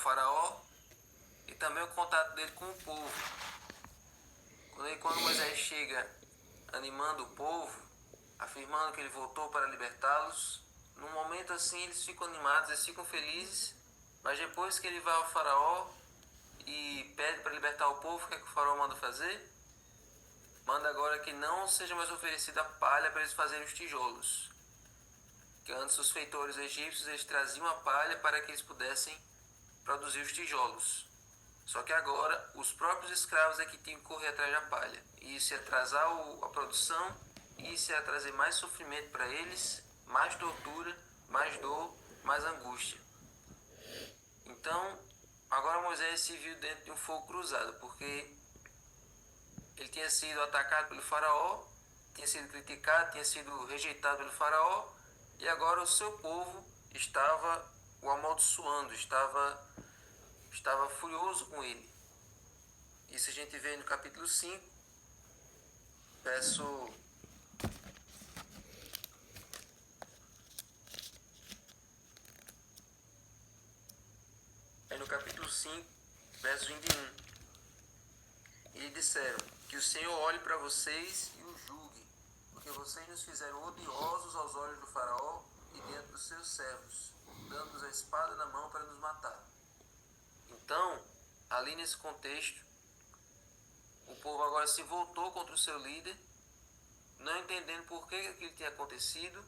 faraó e também o contato dele com o povo. Quando Moisés chega animando o povo, afirmando que ele voltou para libertá-los, num momento assim eles ficam animados, eles ficam felizes, mas depois que ele vai ao faraó e pede para libertar o povo, o que é que o faraó manda fazer? Manda agora que não seja mais oferecida palha para eles fazerem os tijolos. Que antes os feitores egípcios eles traziam a palha para que eles pudessem produzir os tijolos. Só que agora os próprios escravos é que tinham que correr atrás da palha. E isso ia atrasar a produção, e isso ia trazer mais sofrimento para eles, mais tortura, mais dor, mais angústia. Então, agora Moisés se viu dentro de um fogo cruzado, porque ele tinha sido atacado pelo faraó, tinha sido criticado, tinha sido rejeitado pelo faraó, e agora o seu povo estava o amaldiçoando, estava furioso com ele. Isso a gente vê no capítulo 5, verso... no capítulo 5, verso 21. E disseram: que o Senhor olhe para vocês e os julgue, porque vocês nos fizeram odiosos aos olhos do faraó e diante dos seus servos, dando-nos a espada na mão para nos matar. Então, ali nesse contexto, o povo agora se voltou contra o seu líder, não entendendo por que aquilo tinha acontecido,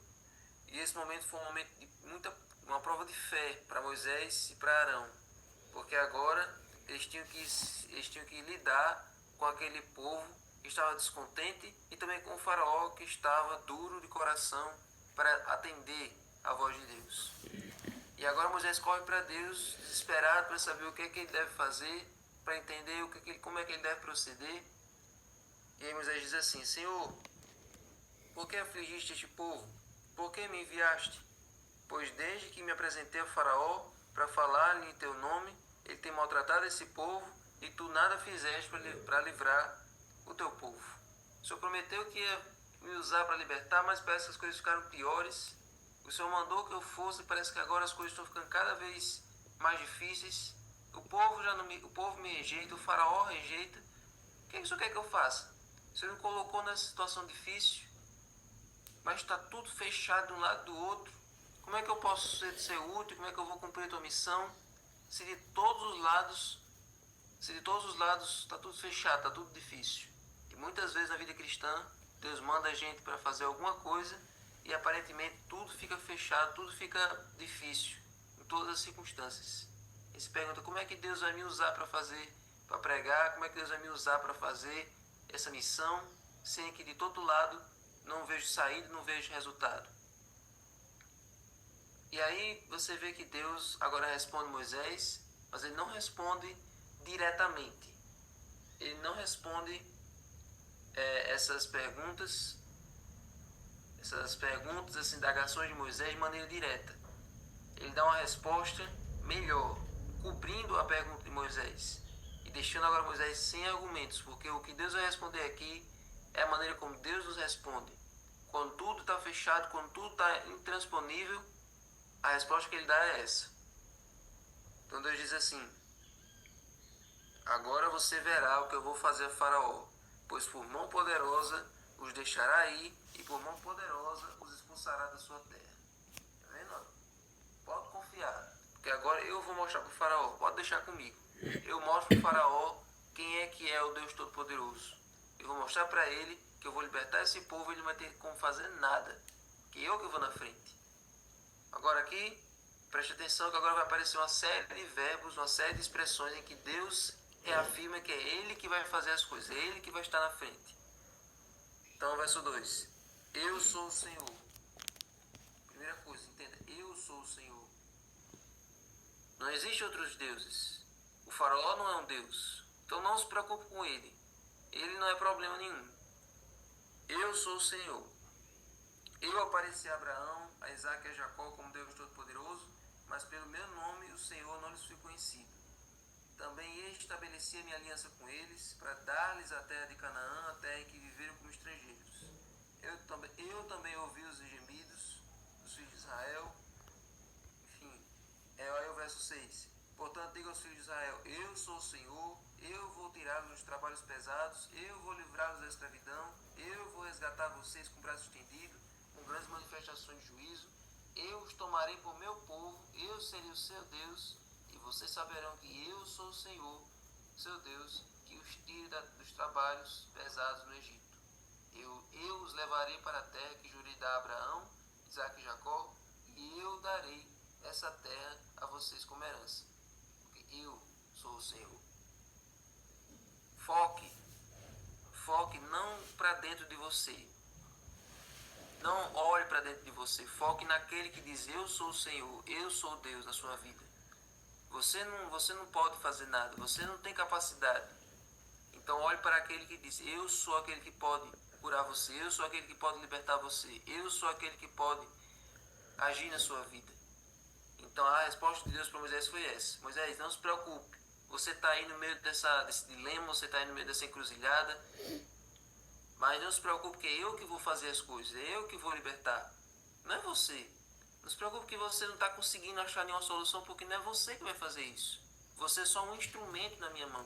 e esse momento foi um momento de uma prova de fé para Moisés e para Arão, porque agora eles tinham que lidar com aquele povo que estava descontente e também com o faraó que estava duro de coração para atender a voz de Deus. E agora Moisés corre para Deus, desesperado para saber o que é que ele deve fazer, para entender como é que ele deve proceder. E aí Moisés diz assim: Senhor, por que afligiste este povo? Por que me enviaste? Pois desde que me apresentei ao faraó para falar-lhe em teu nome, ele tem maltratado esse povo e tu nada fizeste para livrar o teu povo. O Senhor prometeu que ia me usar para libertar, mas parece que as coisas ficaram piores. O Senhor mandou que eu fosse e parece que agora as coisas estão ficando cada vez mais difíceis. O povo me rejeita, o faraó rejeita. O que o Senhor quer que eu faça? O Senhor me colocou nessa situação difícil, mas está tudo fechado de um lado do outro. Como é que eu posso ser útil? Como é que eu vou cumprir a tua missão? Se de todos os lados está tudo fechado, está tudo difícil. E muitas vezes na vida cristã, Deus manda a gente para fazer alguma coisa e aparentemente tudo fica fechado, tudo fica difícil, em todas as circunstâncias. E se pergunta: como é que Deus vai me usar para pregar? Como é que Deus vai me usar para fazer essa missão, sem que de todo lado não vejo saída, não vejo resultado? E aí você vê que Deus agora responde Moisés, mas ele não responde diretamente. Ele não responde essas perguntas, essas indagações de Moisés de maneira direta. Ele dá uma resposta melhor, cobrindo a pergunta de Moisés e deixando agora Moisés sem argumentos, porque o que Deus vai responder aqui é a maneira como Deus nos responde. Quando tudo está fechado, quando tudo está intransponível, a resposta que ele dá é essa. Então Deus diz assim: agora você verá o que eu vou fazer a Faraó, pois por mão poderosa os deixará ir e por mão poderosa os expulsará da sua terra. Tá vendo? Pode confiar, porque agora eu vou mostrar para o Faraó. Pode deixar comigo. Eu mostro para o Faraó quem é que é o Deus Todo-Poderoso. Eu vou mostrar para ele que eu vou libertar esse povo e ele não vai ter como fazer nada, que eu vou na frente. Agora aqui, preste atenção que agora vai aparecer uma série de verbos, uma série de expressões em que Deus reafirma que é Ele que vai fazer as coisas, é Ele que vai estar na frente. Então, verso 2. Eu sou o Senhor. Primeira coisa, entenda. Eu sou o Senhor. Não existe outros deuses. O faraó não é um deus. Então não se preocupe com ele. Ele não é problema nenhum. Eu sou o Senhor. Eu apareci a Abraão, a Isaac e a Jacó como Deus Todo-Poderoso, mas pelo meu nome o Senhor não lhes foi conhecido. Também estabeleci a minha aliança com eles, para dar-lhes a terra de Canaã, a terra em que viveram como estrangeiros. Eu também ouvi os gemidos dos filhos de Israel. Enfim, aí o verso 6. Portanto, diga aos filhos de Israel: eu sou o Senhor, eu vou tirá-los dos trabalhos pesados, eu vou livrá-los da escravidão, eu vou resgatar vocês com o braço estendido, com grandes manifestações de juízo, eu os tomarei por meu povo, eu serei o seu Deus, e vocês saberão que eu sou o Senhor, seu Deus, que os tire dos trabalhos pesados no Egito. Eu os levarei para a terra que jurei dar a Abraão, Isaque e Jacó, e eu darei essa terra a vocês como herança, porque eu sou o Senhor. Foque não para dentro de você. Não olhe para dentro de você. Foque naquele que diz: eu sou o Senhor, eu sou Deus na sua vida. Você não pode fazer nada, você não tem capacidade. Então olhe para aquele que diz: eu sou aquele que pode curar você, eu sou aquele que pode libertar você, eu sou aquele que pode agir na sua vida. Então a resposta de Deus para Moisés foi essa: Moisés, não se preocupe, você está aí no meio desse dilema, você está aí no meio dessa encruzilhada, mas não se preocupe que é eu que vou fazer as coisas, é eu que vou libertar, não é você. Não se preocupe que você não está conseguindo achar nenhuma solução, porque não é você que vai fazer isso. Você é só um instrumento na minha mão.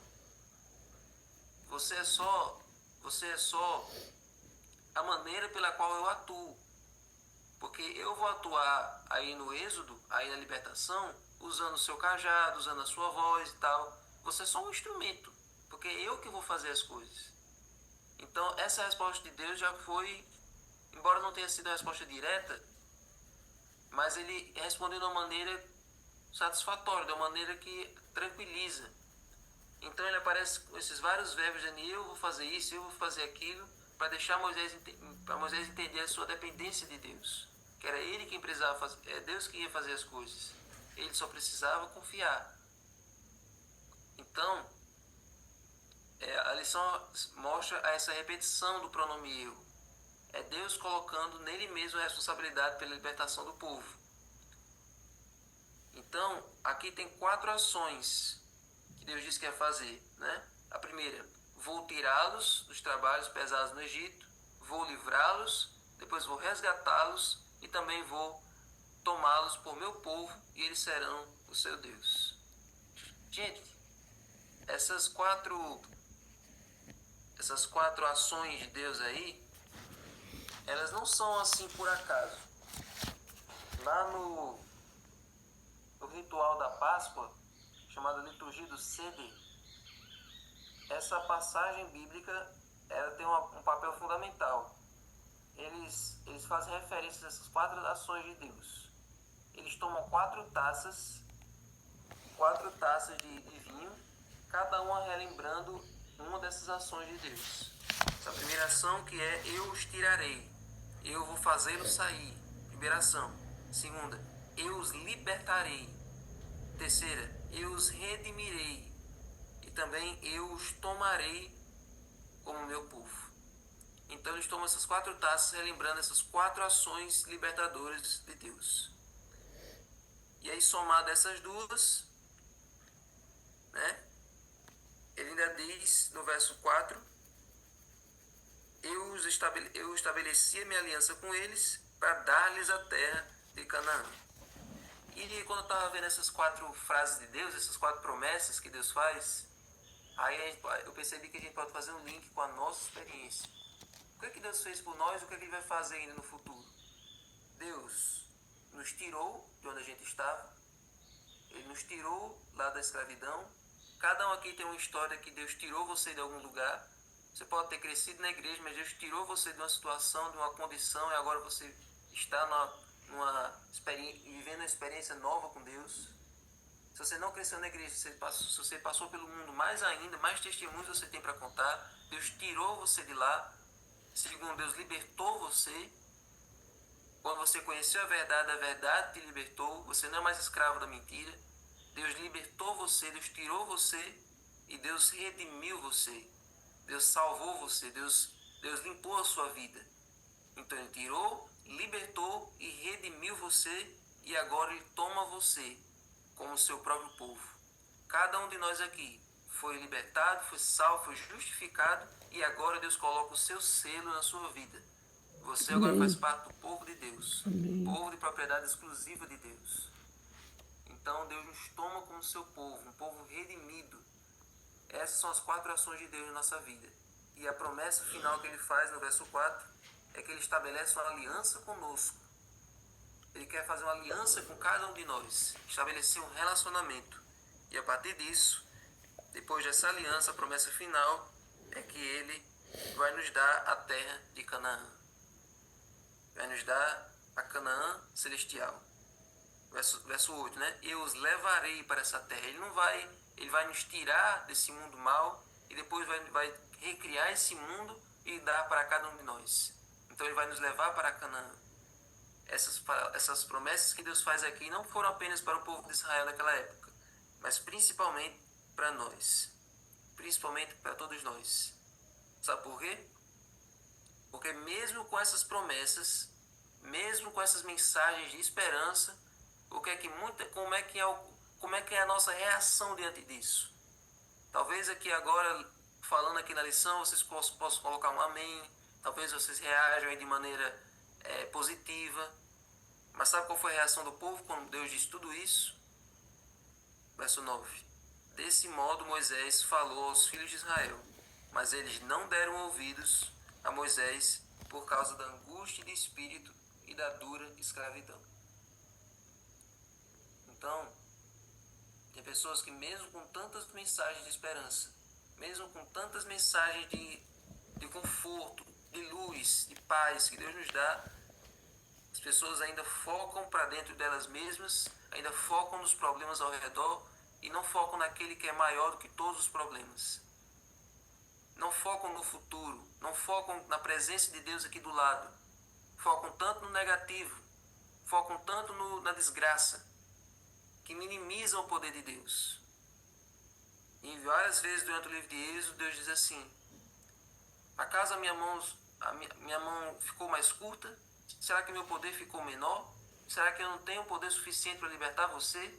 Você é só a maneira pela qual eu atuo. Porque eu vou atuar aí no êxodo, aí na libertação, usando o seu cajado, usando a sua voz e tal. Você é só um instrumento, porque é eu que vou fazer as coisas. Então essa resposta de Deus já foi, embora não tenha sido a resposta direta, mas ele respondeu de uma maneira satisfatória, de uma maneira que tranquiliza. Então ele aparece com esses vários verbos dizendo: eu vou fazer isso, eu vou fazer aquilo, para deixar Moisés entender a sua dependência de Deus, que era ele quem precisava fazer, é Deus que ia fazer as coisas, ele só precisava confiar. Então a lição mostra essa repetição do pronome eu. É Deus colocando nele mesmo a responsabilidade pela libertação do povo. Então aqui tem 4 ações que Deus disse que ia fazer, né? A primeira: vou tirá-los dos trabalhos pesados no Egito, vou livrá-los, depois vou resgatá-los e também vou tomá-los por meu povo e eles serão o seu Deus. Gente, essas quatro ações de Deus aí, elas não são assim por acaso. Lá no ritual da Páscoa, chamada liturgia do Seder, essa passagem bíblica ela tem um papel fundamental. Eles fazem referência a essas 4 ações de Deus. Eles tomam 4 taças de vinho, cada uma relembrando uma dessas ações de Deus. Essa primeira ação que é: eu os tirarei, eu vou fazê-los sair. Primeira ação. Segunda: eu os libertarei. Terceira: eu os redimirei. E também: eu os tomarei como meu povo. Então eles tomam essas 4 taças, relembrando essas 4 ações libertadoras de Deus. E aí, somado essas duas, né, ele ainda diz no verso 4: eu estabeleci a minha aliança com eles para dar-lhes a terra de Canaã. E quando eu estava vendo essas 4 frases de Deus, essas 4 promessas que Deus faz, aí eu percebi que a gente pode fazer um link com a nossa experiência. O que é que Deus fez por nós? O que é que Ele vai fazer ainda no futuro? Deus nos tirou de onde a gente estava. Ele nos tirou lá da escravidão. Cada um aqui tem uma história que Deus tirou você de algum lugar. Você pode ter crescido na igreja, mas Deus tirou você de uma situação, de uma condição, e agora você está vivendo uma experiência nova com Deus. Se você não cresceu na igreja, se você passou pelo mundo, mais ainda, mais testemunhos você tem para contar. Deus tirou você de lá. Segundo, Deus libertou você. Quando você conheceu a verdade te libertou. Você não é mais escravo da mentira. Deus libertou você, Deus tirou você e Deus redimiu você. Deus salvou você, Deus limpou a sua vida. Então Ele tirou, libertou e redimiu você, e agora Ele toma você como seu próprio povo. Cada um de nós aqui foi libertado, foi salvo, foi justificado, e agora Deus coloca o seu selo na sua vida. Você agora faz parte do povo de Deus, povo de propriedade exclusiva de Deus. Então Deus nos toma como seu povo, um povo redimido. Essas são as 4 ações de Deus na nossa vida. E a promessa final que ele faz no verso 4 é que ele estabelece uma aliança conosco. Ele quer fazer uma aliança com cada um de nós, estabelecer um relacionamento. E a partir disso, depois dessa aliança, a promessa final é que ele vai nos dar a terra de Canaã. Vai nos dar a Canaã celestial. Verso 8, né? Eu os levarei para essa terra. Ele vai nos tirar desse mundo mal e depois vai recriar esse mundo e dar para cada um de nós. Então ele vai nos levar para Canaã. Essas promessas que Deus faz aqui não foram apenas para o povo de Israel naquela época, mas principalmente para nós. Principalmente para todos nós. Sabe por quê? Porque mesmo com essas promessas, mesmo com essas mensagens de esperança, como é que é a nossa reação diante disso? Talvez aqui agora, falando aqui na lição, vocês possam colocar um amém. Talvez vocês reajam de maneira positiva. Mas sabe qual foi a reação do povo quando Deus disse tudo isso? Verso 9. Desse modo Moisés falou aos filhos de Israel, mas eles não deram ouvidos a Moisés por causa da angústia de espírito e da dura escravidão. Então, tem pessoas que mesmo com tantas mensagens de esperança, mesmo com tantas mensagens de conforto, de luz, de paz que Deus nos dá, as pessoas ainda focam para dentro delas mesmas, ainda focam nos problemas ao redor e não focam naquele que é maior do que todos os problemas. Não focam no futuro, não focam na presença de Deus aqui do lado. Focam tanto no negativo, focam tanto na desgraça, que minimizam o poder de Deus. E várias vezes durante o livro de Êxodo, Deus diz assim: acaso a minha mão ficou mais curta? Será que meu poder ficou menor? Será que eu não tenho poder suficiente para libertar você?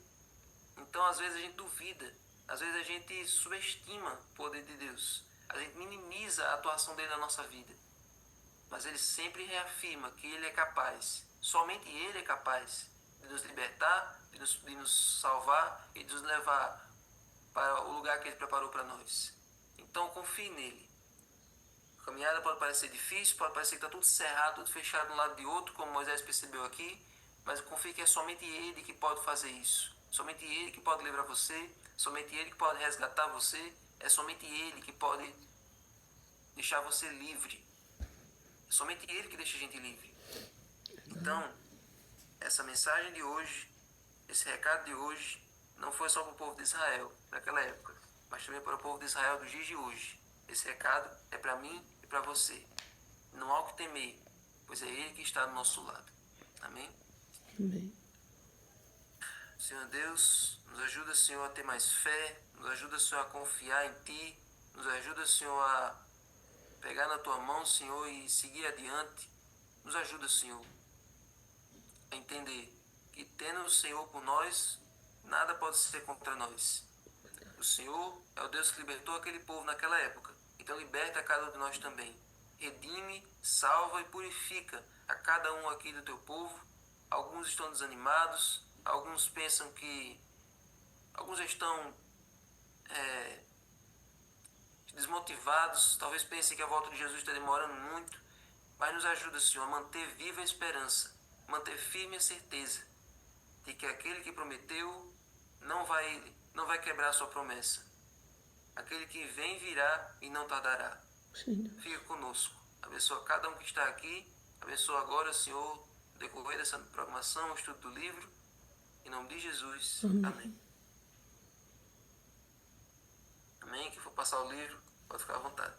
Então, às vezes a gente duvida, às vezes a gente subestima o poder de Deus, a gente minimiza a atuação dele na nossa vida. Mas ele sempre reafirma que ele é capaz, somente ele é capaz de nos libertar, de nos salvar e de nos levar para o lugar que ele preparou para nós. Então, confie nele. A caminhada pode parecer difícil, pode parecer que está tudo cerrado, tudo fechado de um lado de outro, como Moisés percebeu aqui, mas confie que é somente ele que pode fazer isso. Somente ele que pode livrar você, somente ele que pode resgatar você, é somente ele que pode deixar você livre. É somente ele que deixa a gente livre. Então, essa mensagem de hoje, esse recado de hoje, não foi só para o povo de Israel naquela época, mas também para o povo de Israel dos dias de hoje. Esse recado é para mim e para você. Não há o que temer, pois é ele que está do nosso lado. Amém? Amém. Senhor Deus, nos ajuda, Senhor, a ter mais fé, nos ajuda, Senhor, a confiar em Ti, nos ajuda, Senhor, a pegar na Tua mão, Senhor, e seguir adiante. Nos ajuda, Senhor, a entender que tendo o Senhor por nós, nada pode ser contra nós. O Senhor é o Deus que libertou aquele povo naquela época, então liberta a cada um de nós também. Redime, salva e purifica a cada um aqui do Teu povo. Alguns estão desanimados, alguns pensam que... Alguns estão desmotivados, talvez pensem que a volta de Jesus está demorando muito, mas nos ajuda, Senhor, a manter viva a esperança, manter firme a certeza de que aquele que prometeu não vai quebrar a sua promessa. Aquele que vem virá e não tardará. Fica conosco. Abençoa cada um que está aqui. Abençoa agora, Senhor, o decorrer dessa programação, o estudo do livro. Em nome de Jesus. Amém. Amém. Quem for passar o livro, pode ficar à vontade.